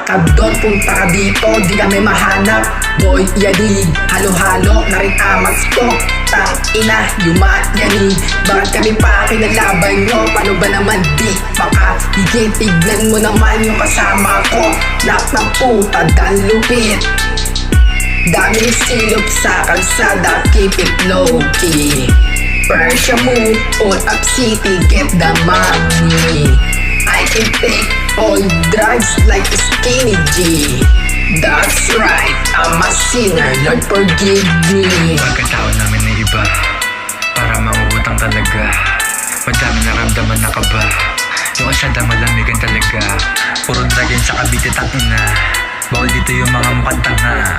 ka doon, punta ka dito, di kami mahanap. Boy, yadig, halo-halo na rin amats ko. Tangina, yumayanig, bakit kami pa kinalaban nyo? Paano ba naman di makahigit? Tignan mo naman yung kasama ko, lahat ng puta dan lupit. Daming silop sa kalsada, keep it low-key. Pressure move, all up city, get the money. I can take all drugs like a skinny G. That's right, I'm a sinner, Lord forgive me. Pagkatao namin na iba, para mangungutang talaga. Madami naramdaman na kaba, yung asyada malamigan talaga. Puro dragin sa Cavite, tangina. Bawal dito yung mga mukhang tanga.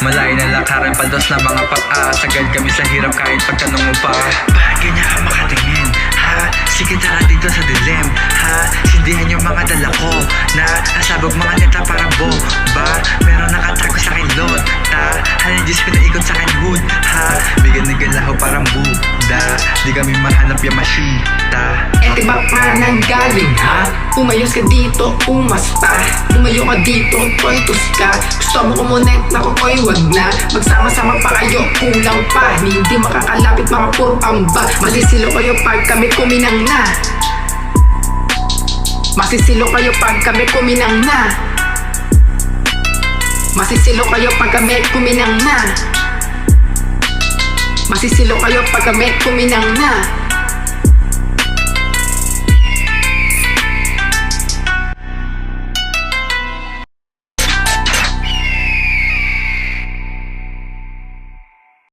Malayo na lakaran, paldos na mga paa. Sagad kami sa hirap kahit pagtanong mo pa. Bakit ganyan ka makatingin? Ha? Sige tara dito sa dilim. Ha? Sindihan yung mga dala ko na nasabog mga neta para bomba. Meron nakatago sa akin lot. Ta? Halin Diyos pinaikot sa akin hood. Ha? Bigan ni galaho parang Buddha. Di kami mahanap yung masita. Eh di ba ka nang galing ha? Umayos ka dito, umasta. Umayo ka dito, toitos ka. Gusto mo kumonet na kokoy, wag na. Magsama-sama pa kayo, kulang pa. Hindi makakalapit mga puro amba. Masisilo kayo pag kami kuminang na. Masisilo kayo pag kami kuminang na. Masisilo kayo pag kami kuminang na. Masisilo kayo pag kami kuminang na.